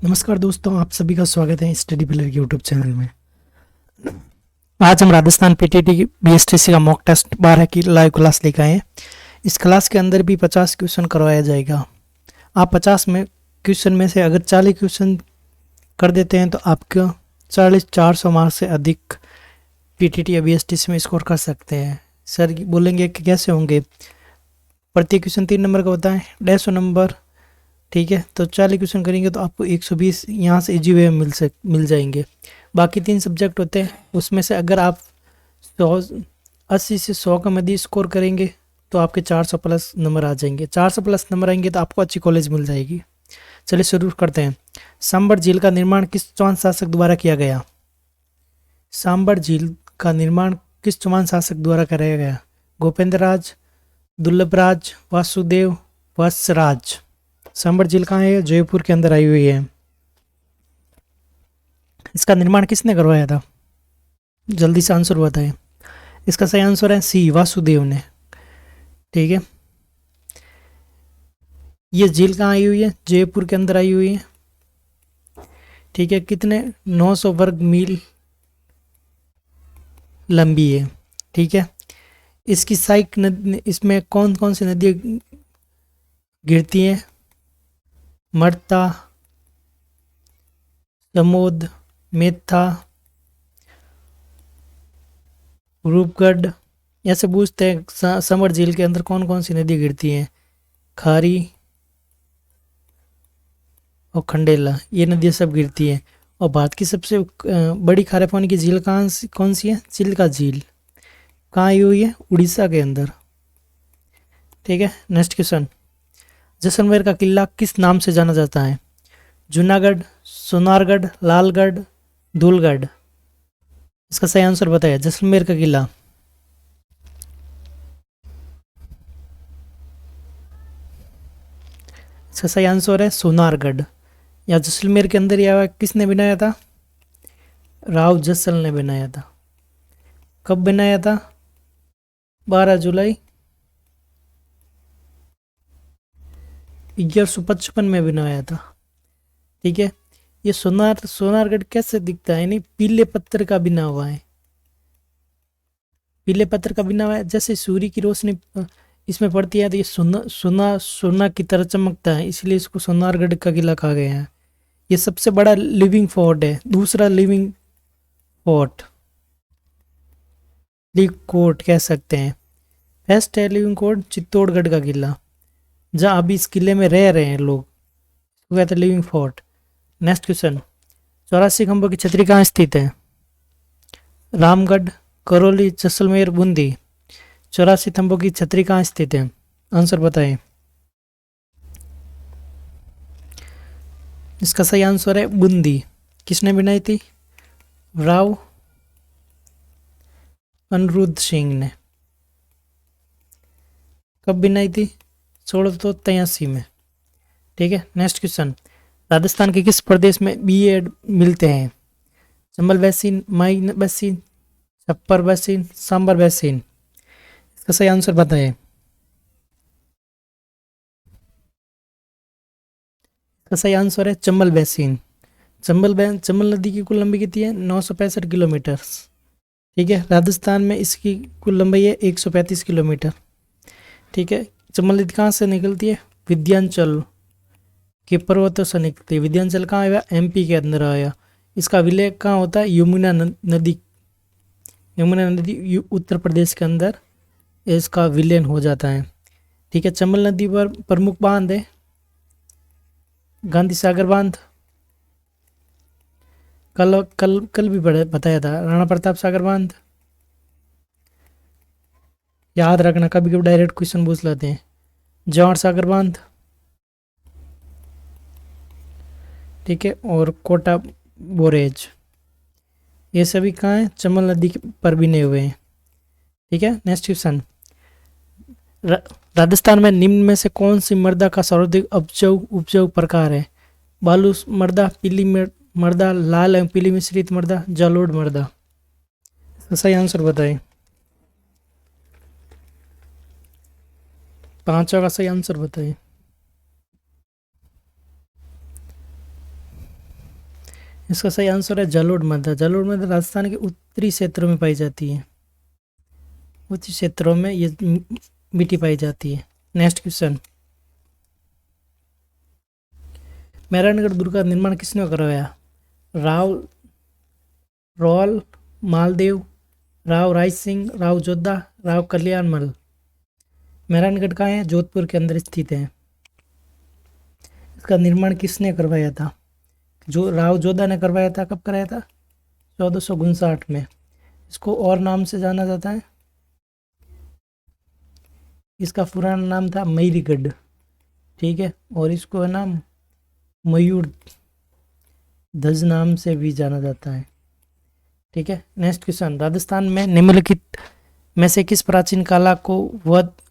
नमस्कार दोस्तों, आप सभी का स्वागत है स्टडी पिलर यूट्यूब चैनल में। आज हम राजस्थान पीटीटी बीएसटीसी का मॉक टेस्ट 12 की लाइव क्लास लेकर आए हैं। इस क्लास के अंदर भी 50 क्वेश्चन करवाया जाएगा। आप 50 में क्वेश्चन में से अगर 40 क्वेश्चन कर देते हैं तो आपका 400 मार्क्स से अधिक पीटीटी या बीएसटीसी में स्कोर कर सकते हैं। सर बोलेंगे कि कैसे होंगे। प्रत्येक क्वेश्चन 3 नंबर का होता है, 150 नंबर। ठीक है, तो 40 क्वेश्चन करेंगे तो आपको 120 यहाँ से इजी वे में मिल जाएंगे। बाकी 3 सब्जेक्ट होते हैं, उसमें से अगर आप 80 से 100 का मध्य स्कोर करेंगे तो आपके 400 प्लस नंबर आ जाएंगे। 400 प्लस नंबर आएंगे तो आपको अच्छी कॉलेज मिल जाएगी। चलिए शुरू करते हैं। सांबर झील का निर्माण किस चौहान शासक द्वारा किया गया? सांबर झील का निर्माण किस चौहान शासक द्वारा कराया गया? गोपेंद्र राज, दुर्लभ राज, वासुदेव, वत्सराज। सांबर झील कहाँ है? जयपुर के अंदर आई हुई है। इसका निर्माण किसने करवाया था? जल्दी से आंसर बताएं। इसका सही आंसर है सी, वासुदेव ने। ठीक है, ये झील कहाँ आई हुई है? जयपुर के अंदर आई हुई है। ठीक है, कितने 900 वर्ग मील लंबी है। ठीक है, इसकी सहायक नदी, इसमें कौन कौन सी नदियाँ गिरती हैं? मरता, समोद, मेथा, रूपगढ़। ऐसे पूछते हैं समर झील के अंदर कौन कौन सी नदी गिरती हैं? खारी और खंडेला, ये नदियाँ सब गिरती हैं। और भारत की सबसे बड़ी खारे पानी की झील कौन सी है? चिल्का झील। कहाँ आई हुई है? उड़ीसा के अंदर। ठीक है, नेक्स्ट क्वेश्चन। जैसलमेर का किला किस नाम से जाना जाता है? जूनागढ़, सोनारगढ़, लालगढ़, धूलगढ़। इसका सही आंसर बताइए। जैसलमेर का किला, इसका सही आंसर है सोनारगढ़। या जैसलमेर के अंदर यह किसने बनाया था? राव जसल ने बनाया था। कब बनाया था? 12 जुलाई 1155 में बनाया था। ठीक है, ये सोनारगढ़ कैसे दिखता है? यानी पीले पत्थर का बना हुआ है। पीले पत्थर का बना हुआ है, जैसे सूर्य की रोशनी इसमें पड़ती है तो ये सोना सोना सोना की तरह चमकता है, इसलिए इसको सोनारगढ़ का किला कहा गया है। ये सबसे बड़ा लिविंग फोर्ट है, दूसरा लिविंग फोर्ट, लिव कोर्ट कह सकते हैं। फर्स्ट है लिविंग कोर्ट चित्तौड़गढ़ का किला, जहाँ अभी इस किले में रह रहे हैं लोग, वो कहते हैं लिविंग फोर्ट। Next question. 84 खंभों की छतरी कहाँ स्थित है? रामगढ़, करौली, जैसलमेर, बूंदी। 84 खंभों की छतरी कहाँ स्थित है? आंसर बताएं। इसका सही आंसर है बूंदी। किसने बनाई थी? राव अनिरुद्ध सिंह ने। कब बनाई थी? 1683 में। ठीक है, नेक्स्ट क्वेश्चन। राजस्थान के किस प्रदेश में बीएड मिलते हैं? चंबल बेसिन, माई बेसिन, छप्पर बेसिन, सांबर बेसिन। इसका सही आंसर बताएं। इसका सही आंसर है चंबल बेसिन। चंबल नदी की कुल लंबाई कितनी है? 965 किलोमीटर। ठीक है, राजस्थान में इसकी कुल लंबाई है 135 किलोमीटर। ठीक है, चंबल नदी कहाँ से निकलती है? विंध्याचल के पर्वतों से निकलती है। विंध्याचल कहाँ आया? एमपी के अंदर आया। इसका विलय कहाँ होता है? नदी, यमुना नदी उत्तर प्रदेश के अंदर इसका विलयन हो जाता है। ठीक है, चंबल नदी पर प्रमुख बांध है गांधी सागर बांध, कल कल कल भी बताया था, राणा प्रताप सागर बांध। याद रखना, कभी कभी डायरेक्ट क्वेश्चन पूछ लेते हैं। जवाहर सागर बांध। ठीक है, और कोटा बोरेज, ये सभी कहाँ हैं? चंबल नदी पर बने हुए हैं। ठीक है, नेक्स्ट क्वेश्चन। राजस्थान में निम्न में से कौन सी मृदा का सर्वाधिक उपजाऊ प्रकार है? बालू मृदा, पीली मृदा, लाल एवं पीली मिश्रित मृदा, जलोढ़ मृदा। सही आंसर बताएं। पांचवा का सही आंसर बताइए। इसका सही आंसर है जलोढ़ मृदा। जलोढ़ मृदा राजस्थान के उत्तरी क्षेत्रों में पाई जाती है। उत्तरी क्षेत्रों में ये मिट्टी पाई जाती है। नेक्स्ट क्वेश्चन, मेहरानगढ़ दुर्ग का निर्माण किसने करवाया? राव रोल मालदेव, राव राय सिंह, राव जोधा, राव कल्याणमल। मेहरानगढ़ कहाँ है? जोधपुर के अंदर स्थित है। इसका निर्माण किसने करवाया था? जो राव जोधा ने करवाया था। कब कराया था? 1459 में। इसको और नाम से जाना जाता है। इसका पुराना नाम था मयूरीगढ़, ठीक है, और इसको है ना मयूर ध्वज नाम से भी जाना जाता है, ठीक है। नेक्स्ट क्वेश्चन, राजस्थान में निम्नलिखित में से किस प्राचीन कला को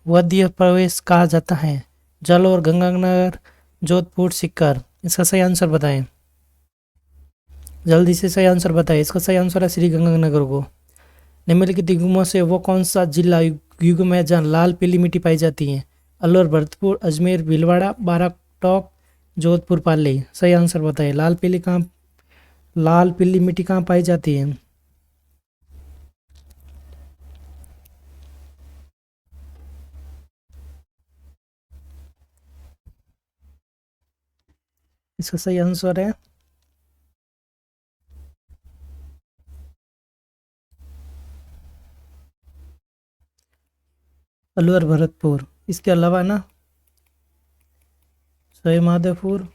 वध्य प्रवेश कहा जाता है? जालौर, गंगानगर, जोधपुर, सीकर। इसका सही आंसर बताएं, जल्दी से सही आंसर बताएं। इसका सही आंसर है श्री गंगानगर को। निम्नलिखित युग्मों से वो कौन सा जिला युग्म है जहाँ लाल पीली मिट्टी पाई जाती है? अलवर, भरतपुर, अजमेर, भीलवाड़ा, बाराटोक, जोधपुर, पाली। सही आंसर बताइए। लाल पीली मिट्टी कहाँ पाई जाती है? इसका सही आंसर है अलवर, भरतपुर। इसके अलावा ना सवाई माधोपुर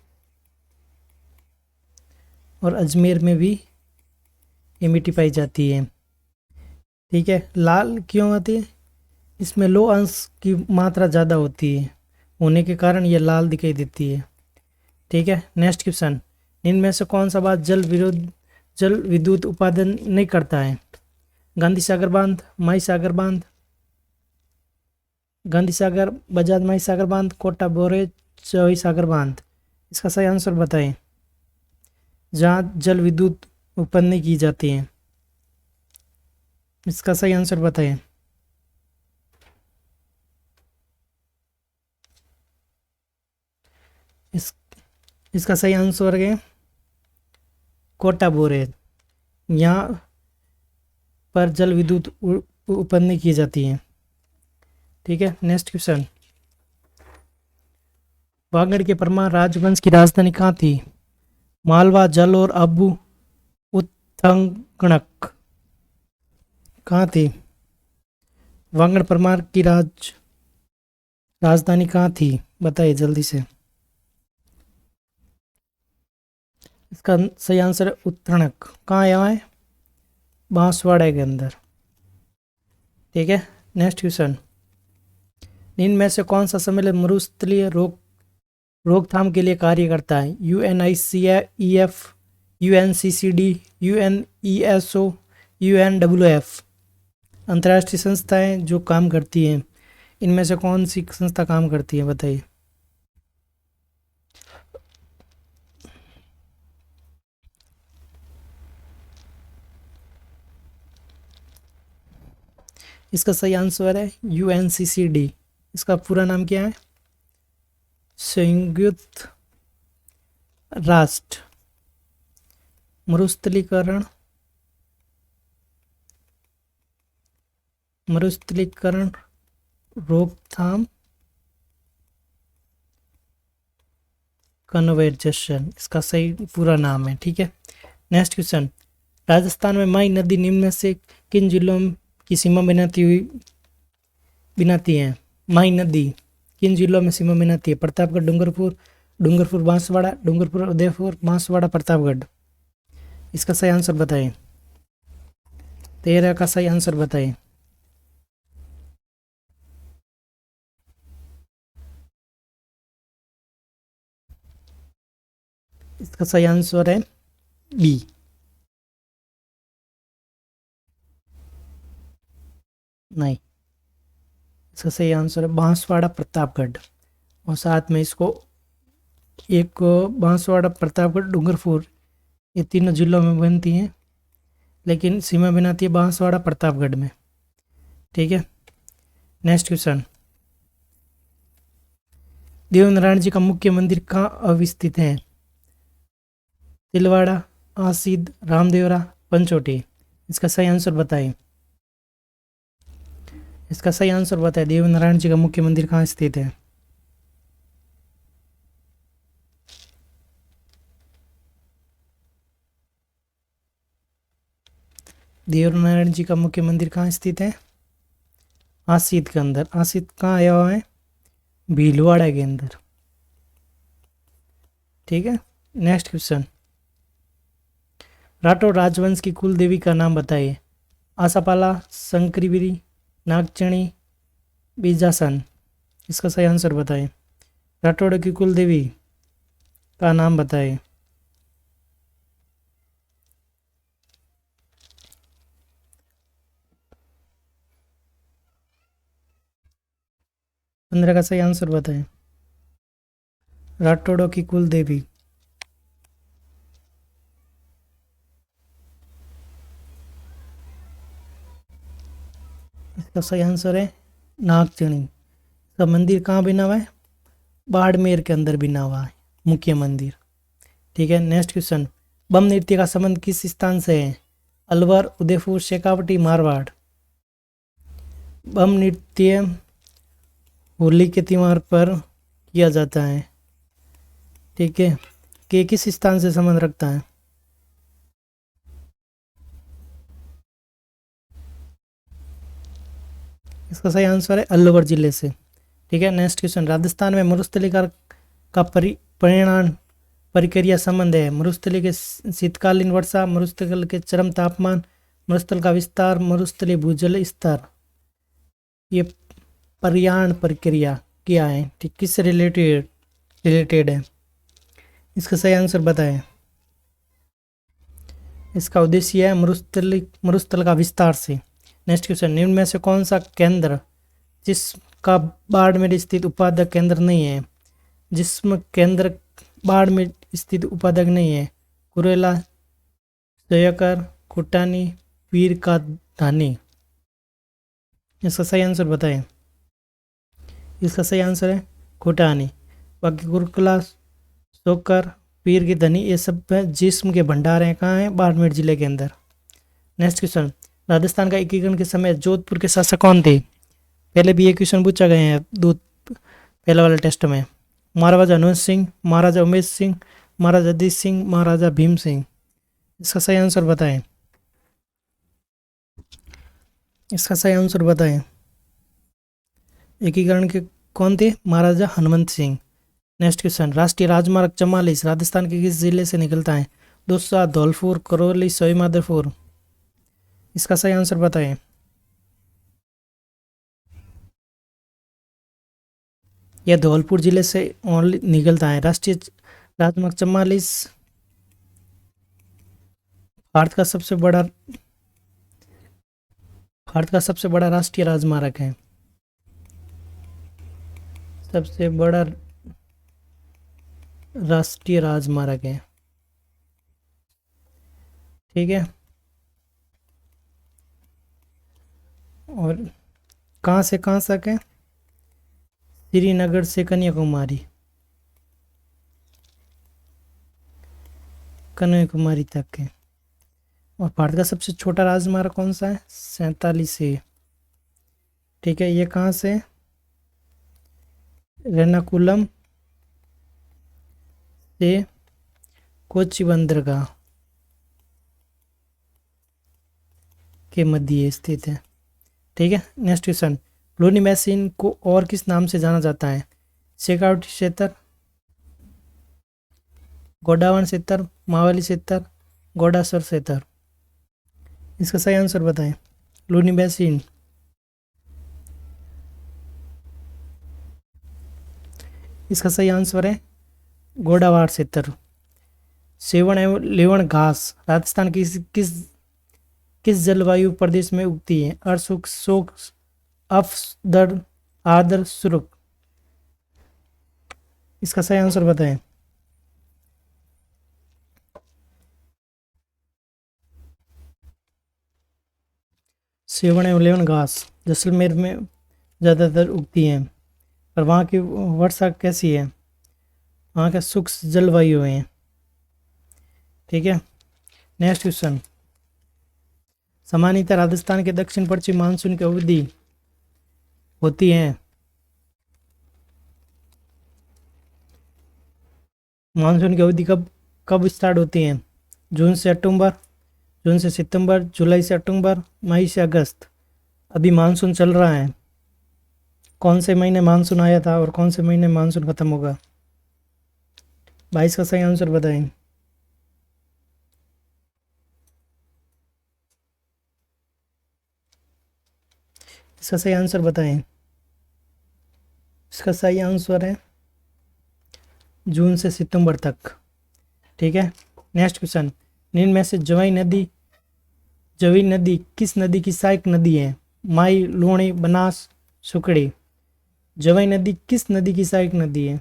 और अजमेर में भी ये मिट्टी पाई जाती है, ठीक है। लाल क्यों होती है? इसमें लो अंश की मात्रा ज़्यादा होती है, होने के कारण ये लाल दिखाई देती है, ठीक है। नेक्स्ट क्वेश्चन, इनमें से कौन सा बात जल विद्युत उत्पादन नहीं करता है? गांधी सागर बांध, माई सागर बांध, गांधी सागर, बजाज माई सागर बांध, कोटा बोरे चौई सागर बांध। इसका सही आंसर बताएं, जहाँ जल विद्युत उत्पन्न नहीं की जाती है। इसका सही आंसर बताएं। इसका सही आंसर है कोटा बोरे। यहाँ पर जल विद्युत उत्पन्न नहीं की जाती है, ठीक है। नेक्स्ट क्वेश्चन, वागड़ के परमार राजवंश की राजधानी कहाँ थी? मालवा, जालौर, अबू, उत्तंगणक। कहाँ थी? वागड़ परमार की राजधानी कहाँ थी? बताइए जल्दी से। इसका सही आंसर है उत्तराखंड। कहाँ यहाँ है? बांसवाड़ा के अंदर, ठीक है। नेक्स्ट क्वेश्चन, इनमें से कौन सा सम्मेलन मरुस्थलीय रोकथाम के लिए कार्य करता है? UNICEF, UNCCD, UNESO, UNWF। अंतर्राष्ट्रीय संस्थाएं जो काम करती हैं, इनमें से कौन सी संस्था काम करती है? बताइए। इसका सही आंसर है UNCCD। इसका पूरा नाम क्या है? संयुक्त राष्ट्र मरुस्थलीकरण रोकथाम कन्वर्जेशन, इसका सही पूरा नाम है, ठीक है। नेक्स्ट क्वेश्चन, राजस्थान में माई नदी निम्न में से किन जिलों की सीमा बनाती है? माई नदी किन जिलों में सीमा बनाती है? प्रतापगढ़, डूंगरपुर बांसवाड़ा, डूंगरपुर उदयपुर, बांसवाड़ा प्रतापगढ़। इसका सही आंसर बताएं। 13 का सही आंसर बताएं। इसका सही आंसर है बी। नहीं, इसका सही आंसर है बांसवाड़ा प्रतापगढ़। और साथ में इसको एक बांसवाड़ा, प्रतापगढ़, डूंगरपुर, ये तीनों जिलों में बनती हैं, लेकिन सीमा बनाती है बांसवाड़ा प्रतापगढ़ में, ठीक है। नेक्स्ट क्वेश्चन, देव नारायण जी का मुख्य मंदिर कहाँ अवस्थित है? तिलवाड़ा, आसिद, रामदेवरा, पंचोटी। इसका सही आंसर बताइए। इसका सही आंसर बताइए। देवनारायण जी का मुख्य मंदिर कहाँ स्थित है? देवनारायण जी का मुख्य मंदिर कहाँ स्थित है? आसिद के अंदर। आसिद कहाँ आया हुआ है? भीलवाड़ा के अंदर। ठीक है। नेक्स्ट क्वेश्चन, राठौर राजवंश की कुल देवी का नाम बताइए। आसापाला, शंकरगिरी, नागचणी, बीजासन। इसका सही आंसर बताइए। राठौड़ की कुल देवी का नाम बताइए। पंद्रह का सही आंसर बताएं। राठौड़ों की कुल देवी। इसका सही आंसर है नागचणी। इसका मंदिर कहाँ बना हुआ है? बाड़मेर के अंदर बना हुआ है मुख्य मंदिर। ठीक है। नेक्स्ट क्वेश्चन, बम नृत्य का संबंध किस स्थान से है? अलवर, उदयपुर, शेखावटी, मारवाड़। बम नृत्य होली के त्योहार पर किया जाता है। ठीक है। कि किस स्थान से संबंध रखता है? इसका सही आंसर है अलवर जिले से। ठीक है। नेक्स्ट क्वेश्चन, राजस्थान में मरुस्थलीकरण का परिणाम प्रक्रिया संबंध है। मरुस्थली के शीतकालीन वर्षा, मरुस्थल के चरम तापमान, मरुस्थल का विस्तार, मरुस्थलीय भूजल स्तर। ये पर्यावरण प्रक्रिया क्या है? ठीक, किससे रिलेटेड है? इसका सही आंसर बताएं। इसका उद्देश्य है मरुस्थल का विस्तार से। नेक्स्ट क्वेश्चन, निम्न में से कौन सा केंद्र जिसका बाड़मेर स्थित उपाध्यक्ष केंद्र नहीं है? जिसमें केंद्र बाड़मेर स्थित उपाध्यक्ष नहीं है? कुरेला, जयकर, खुटानी, वीर का धानी। इसका सही आंसर बताएं। इसका सही आंसर है खुटानी। बाकी कुरकुला, सोकर, पीर की धनी, ये सब जिस्म के भंडार हैं। कहाँ हैं? बाड़मेर जिले के अंदर। नेक्स्ट क्वेश्चन, राजस्थान का एकीकरण के समय जोधपुर के शासक कौन थे? पहले भी ये क्वेश्चन पूछा गए हैं पहले वाले टेस्ट में। महाराजा हनुमंत सिंह, महाराजा उमेश सिंह, महाराजा अजीत सिंह, महाराजा भीम सिंह। इसका सही आंसर बताएं। इसका सही आंसर बताएं। एकीकरण के कौन थे? महाराजा हनुमंत सिंह। नेक्स्ट क्वेश्चन, राष्ट्रीय राजमार्ग 44 राजस्थान के किस जिले से निकलता है? दौसा, धौलपुर, करौली, सवाईमाधोपुर। इसका सही आंसर बताएं। यह धौलपुर जिले से ओनली निकलता है। राष्ट्रीय राजमार्ग 44 भारत का सबसे बड़ा राष्ट्रीय राजमार्ग है। सबसे बड़ा राष्ट्रीय राजमार्ग है। ठीक है। और कहाँ से कहाँ तक है? श्रीनगर से कन्याकुमारी तक है। और भारत का सबसे छोटा राजमार्ग कौन सा है? 47 है। ठीक है। ये कहाँ से? एर्नाकुलम से कोच्चि बंदरगाह के मध्य स्थित है। ठीक है। नेक्स्ट क्वेश्चन, लोनी मशीन को और किस नाम से जाना जाता है? शेखावटी क्षेत्र, गोडावन क्षेत्र, मावली क्षेत्र, गोडासर क्षेत्र। इसका सही आंसर बताएं। लोनी मशीन। इसका सही आंसर है गोडावाड़ क्षेत्र। सेवण एवं लेवण घास राजस्थान की किस जलवायु प्रदेश में उगती है? अर्शुक, शोक, अफदर, आर्द्र, शुष्क। इसका सही आंसर बताएं। सेवण एवं लेवण घास जैसलमेर में ज़्यादातर उगती हैं। पर वहाँ की वर्षा कैसी है? वहाँ का शुष्क जलवायु है। ठीक है। नेक्स्ट क्वेश्चन, सामान्यतः राजस्थान के दक्षिण पश्चिम मानसून की अवधि होती है, मानसून की अवधि कब कब स्टार्ट होती है? जून से अक्टूबर, जून से सितंबर, जुलाई से अक्टूबर, मई से अगस्त। अभी मानसून चल रहा है, कौन से महीने मानसून आया था और कौन से महीने मानसून खत्म होगा? 22 का सही आंसर बताएं। इसका सही आंसर बताएं। इसका सही आंसर है जून से सितंबर तक। ठीक है, नेक्स्ट क्वेश्चन, निम्न में से जवी नदी किस नदी की सहायक नदी है? माई, लूणी, बनास, सुकड़ी। जवाई नदी किस नदी की सहायक नदी है?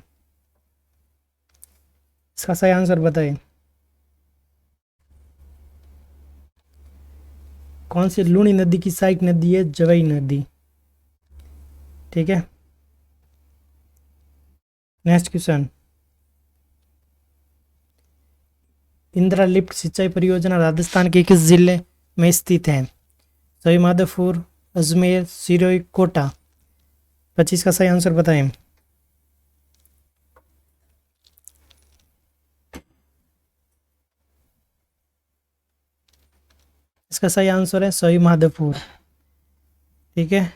इसका सही आंसर बताएं। कौन सी लूणी नदी की सहायक नदी है? जवाई नदी। ठीक है, नेक्स्ट क्वेश्चन, इंदिरा लिफ्ट सिंचाई परियोजना राजस्थान के किस जिले में स्थित है? सवाईमाधोपुर, अजमेर, सिरोही, कोटा। 25 का सही आंसर बताएं। इसका सही आंसर है सवाईमाधोपुर। ठीक है,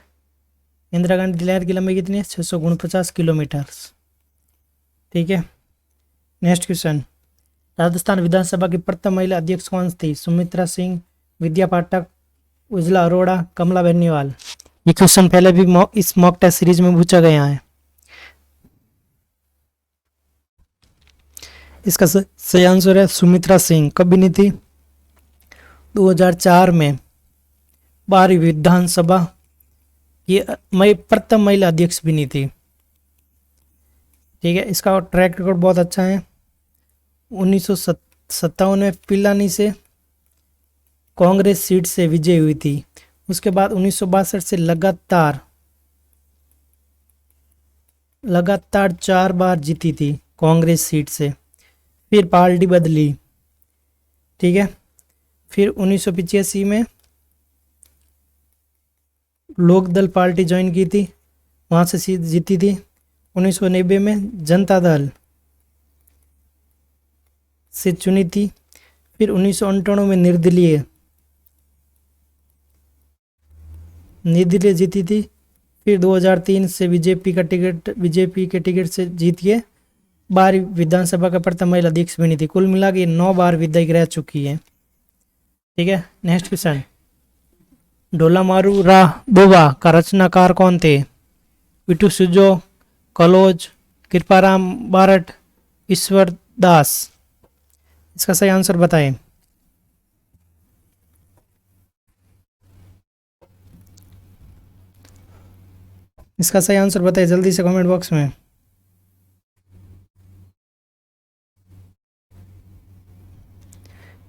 इंदिरा गांधी नहर की लंबाई कितनी है? 649 किलोमीटर। ठीक है, नेक्स्ट क्वेश्चन, राजस्थान विधानसभा की प्रथम महिला अध्यक्ष कौन थी? सुमित्रा सिंह, विद्या पाठक, उज्ज्वला अरोड़ा, कमला बेनीवाल। ये क्वेश्चन पहले भी इस मॉक टेस्ट सीरीज में पूछा गया है। इसका सही आंसर है सुमित्रा सिंह। कब बनी थी? 2004 में 12वीं विधानसभा ये प्रथम महिला अध्यक्ष बनी थी। ठीक है, इसका ट्रैक रिकॉर्ड बहुत अच्छा है। 1957 में पिलानी से कांग्रेस सीट से विजय हुई थी। उसके बाद 1962 से लगातार 4 बार जीती थी कांग्रेस सीट से, फिर पार्टी बदली। ठीक है, फिर 1985 में लोक दल पार्टी ज्वाइन की थी, वहाँ से सीट जीती थी। 1990 में जनता दल से चुनी थी। फिर 1998 में निर्दलीय जीती थी। फिर 2003 से बीजेपी के टिकट से जीत के 12वीं विधानसभा का प्रथम महिला अध्यक्ष बनी थी। कुल मिला के 9 बार विधायक रह चुकी है। ठीक है, नेक्स्ट क्वेश्चन, ढोलामारू बोबा का रचनाकार कौन थे? विटू सुजो, कलोज, कृपाराम बारट, ईश्वर दास। इसका सही आंसर बताएं। इसका सही आंसर बताएं जल्दी से कमेंट बॉक्स में।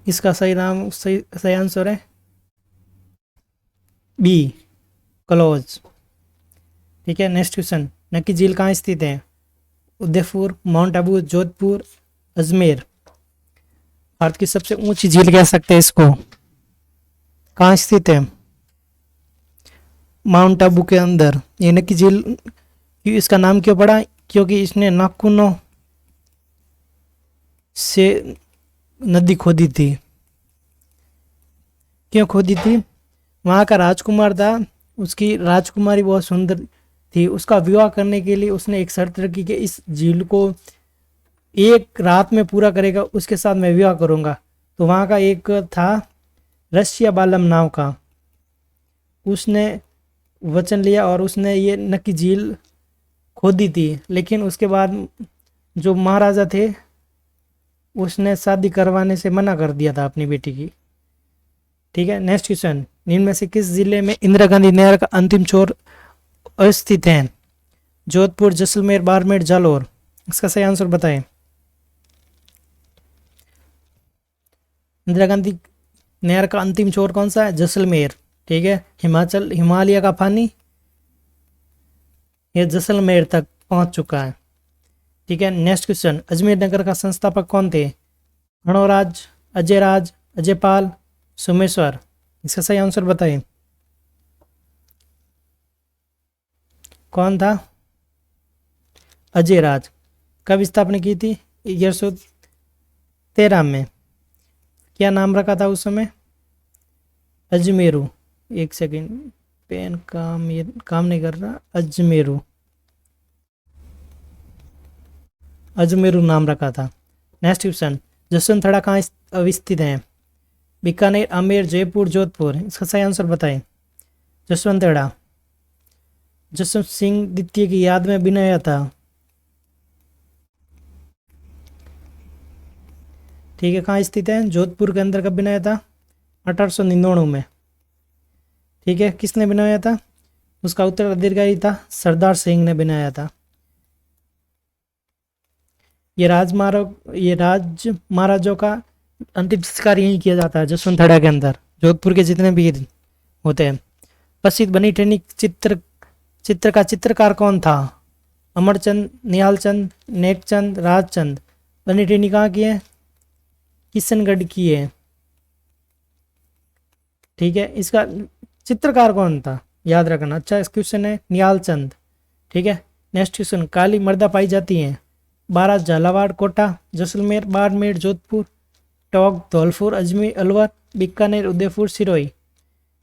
इसका सही आंसर है बी, कलौज। ठीक है, नेक्स्ट क्वेश्चन, नक्की झील कहाँ स्थित है? उदयपुर, माउंट आबू, जोधपुर, अजमेर। भारत की सबसे ऊंची झील कह सकते हैं इसको। कहाँ स्थित है? माउंट आबू के अंदर। ये नक्की झील इसका नाम क्यों पड़ा? क्योंकि इसने नाखूनों से नदी खोदी थी। क्यों खोदी थी? वहाँ का राजकुमार था, उसकी राजकुमारी बहुत सुंदर थी। उसका विवाह करने के लिए उसने एक शर्त रखी कि इस झील को एक रात में पूरा करेगा, उसके साथ मैं विवाह करूँगा। तो वहाँ का एक था रशिया बालम नाव का, उसने वचन लिया और उसने ये नक्की झील खोदी थी। लेकिन उसके बाद जो महाराजा थे उसने शादी करवाने से मना कर दिया था अपनी बेटी की। ठीक है, नेक्स्ट क्वेश्चन, निम्न में से किस जिले में इंदिरा गांधी नहर का अंतिम छोर स्थित है? जोधपुर, जैसलमेर, बाड़मेर, जालौर। इसका सही आंसर बताएं। इंदिरा गांधी नहर का अंतिम छोर कौन सा है? जैसलमेर। ठीक है, हिमालय का पानी ये जैसलमेर तक पहुंच चुका है। ठीक है, नेक्स्ट क्वेश्चन, अजमेर नगर का संस्थापक कौन थे? हणोराज, अजयराज, अजयपाल, सोमेश्वर। इसका सही आंसर बताइए कौन था? अजयराज। कब स्थापना की थी? 1113 में। क्या नाम रखा था उस समय? अजमेरू। एक सेकेंड, पेन काम ये काम नहीं कर रहा। अजमेरू, अजमेरू नाम रखा था। नेक्स्ट क्वेश्चन, जसवंतड़ा कहाँ अवस्थित है? बीकानेर, आमेर, जयपुर, जोधपुर। इसका सही आंसर बताएं। जसवंतड़ा जसवंत सिंह द्वितीय की याद में बनाया था। ठीक है, कहाँ स्थित है? जोधपुर के अंदर। कब बनाया था? 1899 में। ठीक है, किसने बनाया था? उसका उत्तराधिकारी था सरदार सिंह ने बनाया था। ये राज महाराजों का अंतिम संस्कार यहीं किया जाता है, जसवंतड़ा के अंदर। जोधपुर के जितने भी होते हैं। प्रसिद्ध बनी ठनी चित्र का चित्रकार कौन था? अमरचंद, निहालचंद, नेकचंद, राजचंद। बनी ठनी कहाँ की है? किशनगढ़ की है। ठीक है, इसका चित्रकार कौन था याद रखना। अच्छा क्वेश्चन है, निहालचंद। ठीक है, नेक्स्ट क्वेश्चन, काली मर्दा पाई जाती हैं? बारात, झालावाड़, कोटा, जैसलमेर, बाड़मेर, जोधपुर, टोंक, धौलपुर, अजमेर, अलवर, बीकानेर, उदयपुर, सिरोही।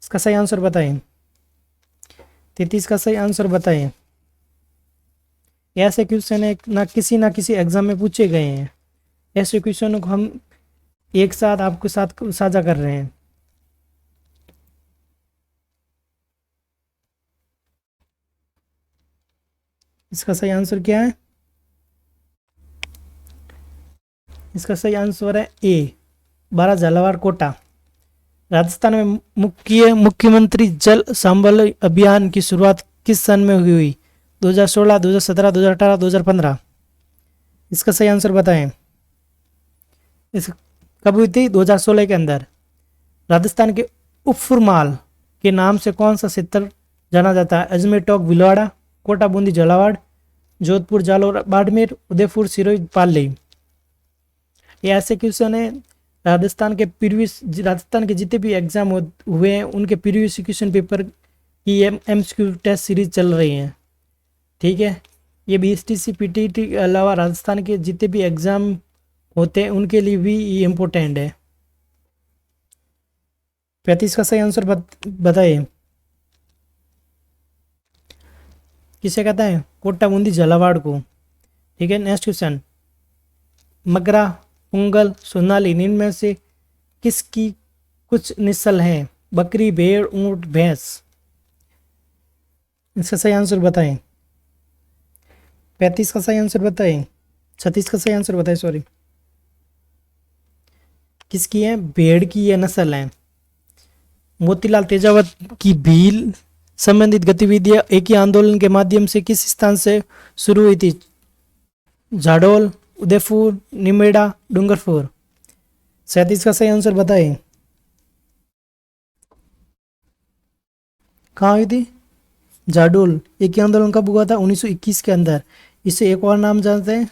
इसका सही आंसर बताएं। 33 का सही आंसर बताएं। ऐसे क्वेश्चन है ना किसी एग्जाम में पूछे गए हैं। ऐसे क्वेश्चनों को हम एक साथ आपके साथ साझा कर रहे हैं। इसका सही आंसर क्या है? इसका सही आंसर है ए, बारह, झालावाड़, कोटा। राजस्थान में मुख्यमंत्री जल संबल अभियान की शुरुआत किस सन में हुई? 2016, 2017, 2018, 2015। इसका सही आंसर बताएं। इस कब हुई थी? 2016 के अंदर। राजस्थान के उफुरमाल के नाम से कौन सा क्षेत्र जाना जाता है? अजमेर, टोंक, भीलवाड़ा, कोटा, बूंदी, झालावाड़, जोधपुर, जालोर, बाड़मेर, उदयपुर, सिरोही, पाली। ये ऐसे क्वेश्चन है राजस्थान के जितने भी एग्जाम हुए हैं उनके प्रीवियस क्वेश्चन पेपर की एमसीक्यू टेस्ट सीरीज चल रही है। ठीक है, ये बीएसटीसी पीटीटी के अलावा राजस्थान के जितने भी एग्जाम होते हैं उनके लिए भी ये इम्पोर्टेंट है। 35 का सही आंसर बताइए। किसे कहता है? कोटा, बूंदी, झालावाड़ को। ठीक है, नेक्स्ट क्वेश्चन, मगरा, पुंगल, सोनाली इनमें से किसकी कुछ नस्ल हैं? बकरी, भेड़, ऊंट, भैंस। इसका सही आंसर बताएं। 35 का सही आंसर बताएं। 36 का सही आंसर बताएं, सॉरी। किसकी है? भेड़ की ये नस्ल है। मोतीलाल तेजावत की भील संबंधित गतिविधियां एक ही आंदोलन के माध्यम से किस स्थान से शुरू हुई थी? झाडोल, उदयपुर, निमेड़ा, डूंगरपुर। 37 का सही आंसर बताएं। कहाँ हुई थी? जाडोल। एक ही आंदोलन कब हुआ था? 1921 के अंदर। इसे एक और नाम जानते हैं?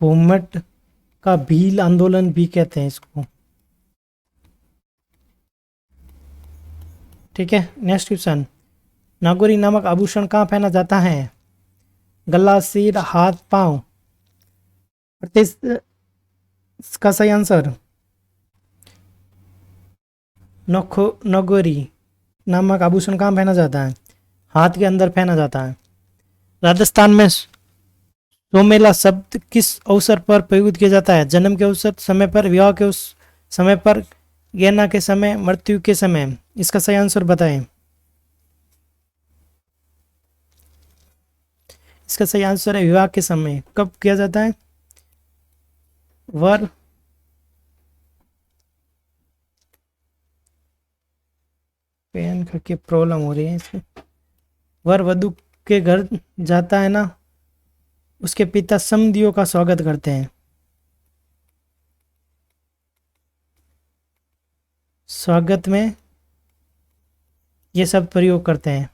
भूमट का भील आंदोलन भी कहते हैं इसको। ठीक है, नेक्स्ट क्वेश्चन, नागौरी नामक आभूषण कहाँ पहना जाता है? गला, सिर, हाथ, पांव। इसका सही आंसर नगौरी नामक आभूषण कहाँ पहना जाता है? हाथ के अंदर पहना जाता है। राजस्थान में सोमेला शब्द किस अवसर पर प्रयुक्त किया जाता है? जन्म के अवसर, समय पर, विवाह के उस समय पर, गहना के समय, मृत्यु के समय। इसका सही आंसर बताएं। इसका सही आंसर है विवाह के समय। कब किया जाता है? वर पेन करके प्रॉब्लम हो रही है इसमें। वर वधु के घर जाता है ना, उसके पिता समधियों का स्वागत करते हैं। स्वागत में ये सब प्रयोग करते हैं।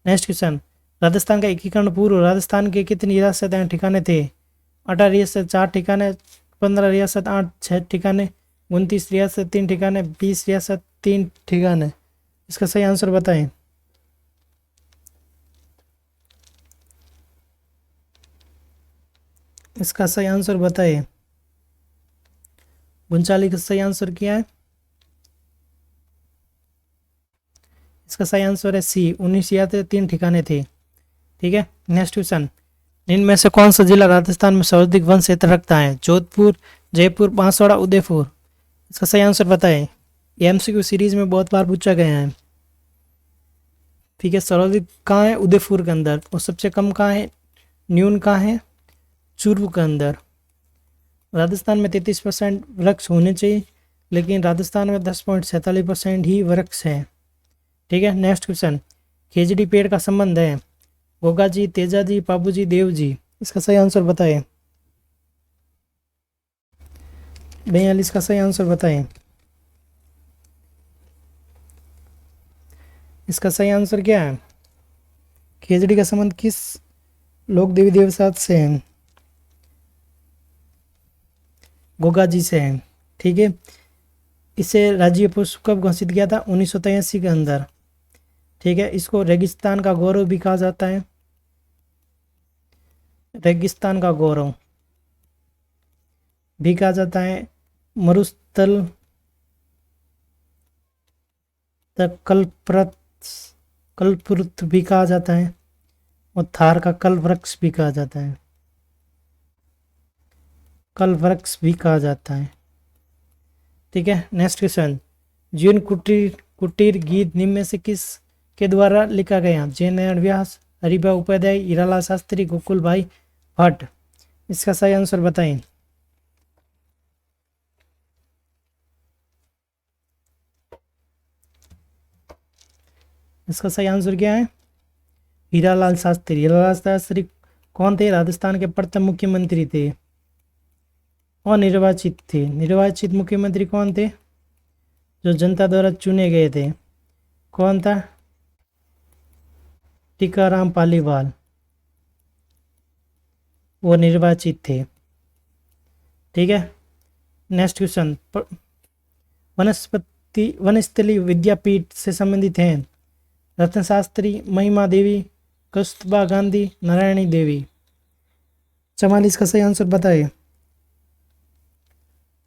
नेक्स्ट क्वेश्चन, राजस्थान का एकीकरण पूर्व राजस्थान के कितनी रियासतें ठिकाने थे? 18 रियासत, 4 ठिकाने, 15 रियासत 8 6 ठिकाने, 29 रियासत 3 ठिकाने, 20 रियासत 3 ठिकाने। इसका सही आंसर बताएं। इसका सही आंसर बताइए। 39 का सही आंसर क्या है? इसका सही आंसर है सी, 19 रियासत 3 ठिकाने थे। ठीक है, नेक्स्ट क्वेश्चन। इनमें से कौन सा जिला राजस्थान में सर्वाधिक वन क्षेत्र रखता है? जोधपुर, जयपुर, बांसवाड़ा, उदयपुर। इसका सही आंसर बताएं। ये एमसीक्यू सीरीज में बहुत बार पूछा गया है। ठीक है, सर्वाधिक कहाँ है? उदयपुर के अंदर। और सबसे कम कहाँ है? न्यून कहाँ है? चूरू के अंदर। राजस्थान में 33% वृक्ष होने चाहिए, लेकिन राजस्थान में 10.47% ही वृक्ष है। ठीक है, नेक्स्ट क्वेश्चन। खेजड़ी पेड़ का संबंध है गोगा जी, तेजा जी, पापू जी, देव जी। इसका सही आंसर बताएं। 42 का सही आंसर बताएं। इसका सही आंसर क्या है? खेजड़ी का संबंध किस लोक देवी देवता से है? गोगा जी से है। ठीक है, इसे राज्य पुष्प कब घोषित किया था? 1983 के अंदर। ठीक है, इसको रेगिस्तान का गौरव भी कहा जाता है। रेगिस्तान का गौरव भी कहा जाता है। मरुस्थल कल्पवृक्ष भी कहा जाता है, और थार का कल वृक्ष भी कहा जाता है। कल वृक्ष भी कहा जाता है। ठीक है, नेक्स्ट क्वेश्चन। जीवन कुटीर गीत निम्न में से किस के द्वारा लिखा गया? जय नारायण व्यास, हरिभाई उपाध्याय, हीरालाल शास्त्री, गोकुल भाई भट्ट। इसका सही आंसर बताएं। इसका सही आंसर क्या है? हीरालाल शास्त्री। हीरालाल शास्त्री कौन थे? राजस्थान के प्रथम मुख्यमंत्री थे और निर्वाचित थे। निर्वाचित मुख्यमंत्री कौन थे? जो जनता द्वारा चुने गए थे। कौन था? टीकाराम पालीवाल, वो निर्वाचित थे। ठीक है, नेक्स्ट क्वेश्चन। वनस्थली विद्यापीठ से संबंधित हैं रत्न शास्त्री, महिमा देवी, कस्तूरबा गांधी, नारायणी देवी। 44 का सही आंसर बताइए।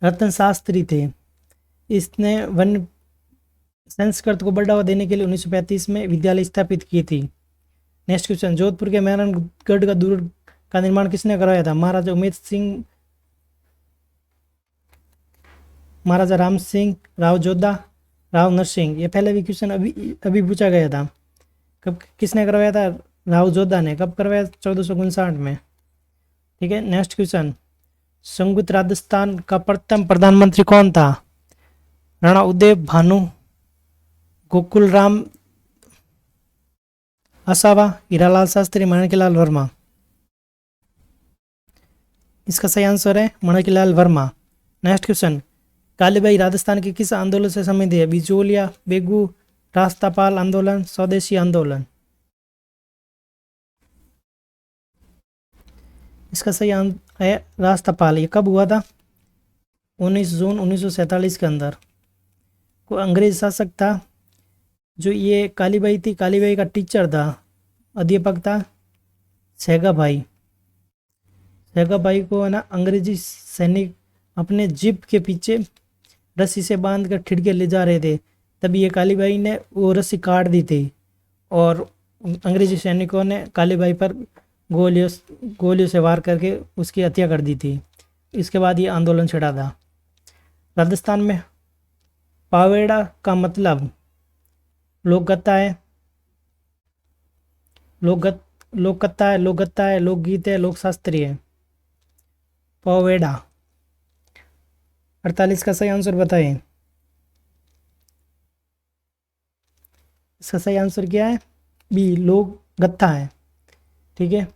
रत्न शास्त्री थे। इसने वन संस्कृत को बढ़ावा देने के लिए 1935 में विद्यालय स्थापित की थी। Next question. जोधपुर के मेहरानगढ़ का दुर्ग का निर्माण किसने करवाया था? महाराजा उमेद सिंह, महाराजा राम सिंह, राव जोधा, राव नरसिंह। ये पहले भी क्वेश्चन अभी पूछा गया था। कब किसने करवाया था? राव जोधा ने। कब करवाया? 1459 में। ठीक है, नेक्स्ट क्वेश्चन। संयुक्त राजस्थान का प्रथम प्रधानमंत्री कौन था? राणा उदय भानु, गोकुल राम असावा, हीरालाल शास्त्री, माणिकलाल वर्मा। इसका सही आंसर है माणिकलाल वर्मा। Next question. कालीबाई राजस्थान के किस आंदोलन से संबंधित है? बिजोलिया, बेगू, रास्तापाल आंदोलन, स्वदेशी आंदोलन। इसका सही आंसर है रास्तापाल। ये कब हुआ था? 19 जून 1947 के अंदर। को अंग्रेज शासक था जो ये कालीबाई थी। कालीबाई का टीचर था, अध्यापक था सेगा भाई। सेगा भाई को है ना अंग्रेजी सैनिक अपने जीप के पीछे रस्सी से बांध कर ठिड़के ले जा रहे थे, तभी ये कालीबाई ने वो रस्सी काट दी थी और अंग्रेजी सैनिकों ने कालीबाई पर गोलियों से वार करके उसकी हत्या कर दी थी। इसके बाद ये आंदोलन छिड़ा था। राजस्थान में पावेड़ा का मतलब लोकगीता है, लोकगीता है, लोकगीत है, लोकशास्त्री है। पावेड़ा। 48 का सही आंसर बताएं। इसका सही आंसर क्या है? बी, लोकगीता है। ठीक है,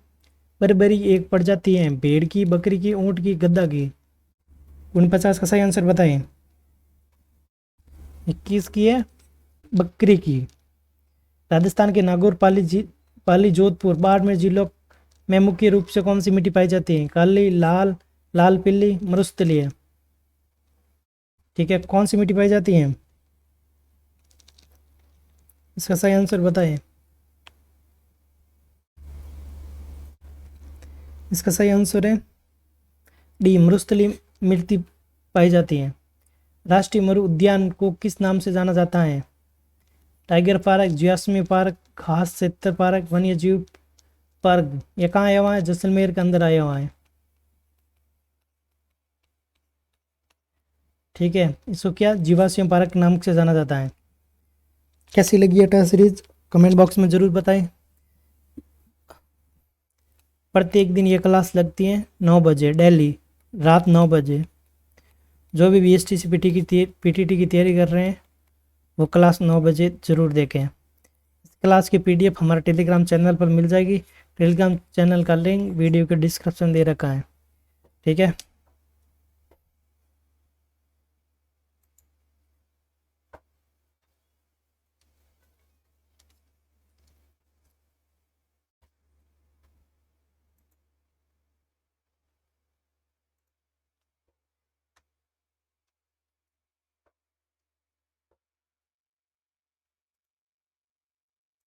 बर्बरी एक प्रजाति है भेड़ की, बकरी की, ऊंट की, गद्दा की। 49 का सही आंसर बताएं। 21 की है बकरी की। राजस्थान के नागौर, पाली, जोधपुर, बाड़मेर जिलों में मुख्य रूप से कौन सी मिट्टी पाई जाती है? काली, लाल, लाल पीली मरुस्थलीय। ठीक है, कौन सी मिट्टी पाई जाती है? इसका सही आंसर बताएं। इसका सही आंसर है डी, मरुस्थलीय मिट्टी पाई जाती है। राष्ट्रीय मरु उद्यान को किस नाम से जाना जाता है? टाइगर पार्क, ज्वासमी पार्क, घास क्षेत्र पार्क, वन्य जीव पार्क। ये कहाँ आया हुआ है? जैसलमेर के अंदर आया हुआ है। ठीक है, इसको क्या जीवाश्म पार्क नाम से जाना जाता है। कैसी लगी ये टेस्ट सीरीज कमेंट बॉक्स में ज़रूर बताएं। प्रत्येक दिन ये क्लास लगती है 9 बजे डेली, रात 9 बजे। जो भी BSTC PTT की तैयारी कर रहे हैं वो क्लास 9 बजे ज़रूर देखें। इस क्लास की PDF हमारे टेलीग्राम चैनल पर मिल जाएगी। टेलीग्राम चैनल का लिंक वीडियो के डिस्क्रिप्शन दे रखा है। ठीक है।